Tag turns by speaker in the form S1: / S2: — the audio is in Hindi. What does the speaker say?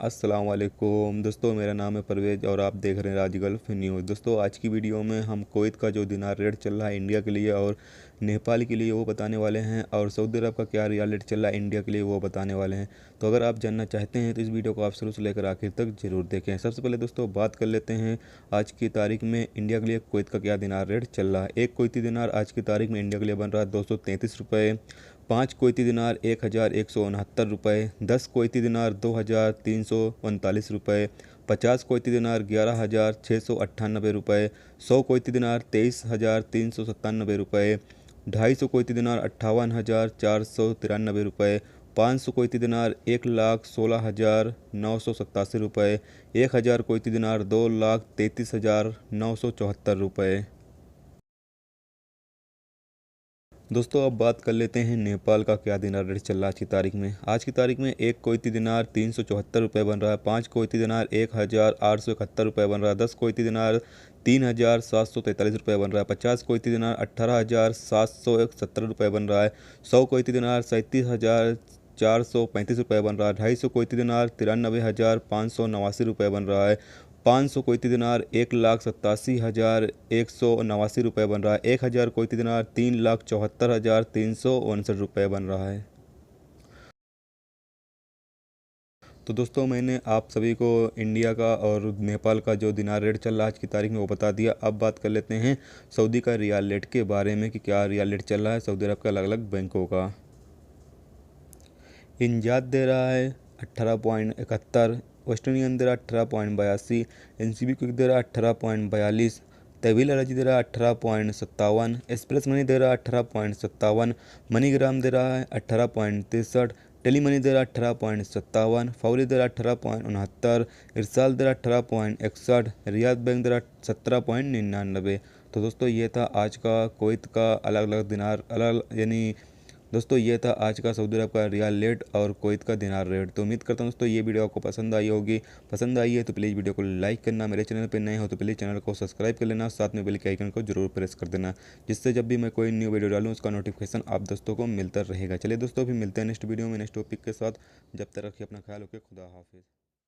S1: अस्सलाम वालेकुम दोस्तों, मेरा नाम है परवेज़ और आप देख रहे हैं राज गल्फ न्यूज़। दोस्तों, आज की वीडियो में हम कुवैत का जो दिनार रेट चल रहा है इंडिया के लिए और नेपाल के लिए वो बताने वाले हैं, और सऊदी अरब का क्या रियाल रेट चल रहा है इंडिया के लिए वो बताने वाले हैं। तो अगर आप जानना चाहते हैं तो इस वीडियो को आप शुरू से लेकर आखिर तक जरूर देखें। सबसे पहले दोस्तों बात कर लेते हैं आज की तारीख में इंडिया के लिए कुवैत का क्या दिनार रेट चल रहा है। एक कुवैती दिनार आज की तारीख में इंडिया के लिए बन रहा है 233 रुपये। 5 कुवैती दिनार 1169 रुपये। 10 कुवैती दिनार 2339 रुपये। 50 कुवैती दिनार 11,698 रुपये। 100 कुवैती दिनार 23,397 रुपये। 250 कुवैती दिनार 58,493 रुपये। 500 कुवैती दिनार 1,16,987 रुपये। 1000 कुवैती दिनार 2,33,974 रुपये। दोस्तों अब बात कर लेते हैं नेपाल का क्या दिनार रेट चल रहा है आज की तारीख में। आज की तारीख में एक कुवैती दिनार 374 रुपये बन रहा है। 5 कुवैती दिनार 1,871 रुपये बन रहा है। 10 कुवैती दिनार 3,743 रुपये बन रहा है। 50 कुवैती दिनार 18,770 रुपये बन रहा है। 100 कुवैती दिनार 37,435 रुपये बन रहा है। 250 कुवैती दिनार 93,589 रुपये बन रहा है। 500 कुवैती दिनार 1,87,189 रुपये बन रहा है। 1000 कुवैती दिनार 3,74,359 रुपये बन रहा है। तो दोस्तों मैंने आप सभी को इंडिया का और नेपाल का जो दिनार रेट चल रहा है आज की तारीख में वो बता दिया। अब बात कर लेते हैं सऊदी का रियाल रेट के बारे में कि क्या रियाल रेट चल रहा है सऊदी अरब के अलग अलग बैंकों का। इंजाद दे रहा है 18.71। वेस्टर्न यूनियन दे रहा है 18.82। NCB क्विक दे रहा है 18.42। तहवील अराजी दे रहा है 18.57। एक्सप्रेस मनी दे रहा है 18.57। मनीग्राम दे रहा है 18.63। टेली मनी दे रहा है 18.57। फौरी दे रहा है 18.69। इरसाल दे रहा है 18.61। रियाद बैंक दे रहा है 17.99। तो दोस्तों ये था आज का कुवैत का अलग अलग दिनार दोस्तों ये था आज का सऊदी अरब का रियाल रेट और कुवैत का दिनार रेट। तो उम्मीद करता हूँ दोस्तों ये वीडियो आपको पसंद आई होगी। पसंद आई है तो प्लीज़ वीडियो को लाइक करना, मेरे चैनल पर नए हो तो प्लीज़ चैनल को सब्सक्राइब कर लेना, साथ में बेल के आइकन को जरूर प्रेस कर देना, जिससे जब भी मैं कोई न्यू वीडियो डालूँ उसका नोटिफिकेशन आप दोस्तों को मिलता रहेगा। चलिए दोस्तों, फिर मिलते हैं नेक्स्ट वीडियो में नेक्स्ट टॉपिक के साथ। जब तक रखिए अपना ख्याल, ओके, खुदा हाफिज़।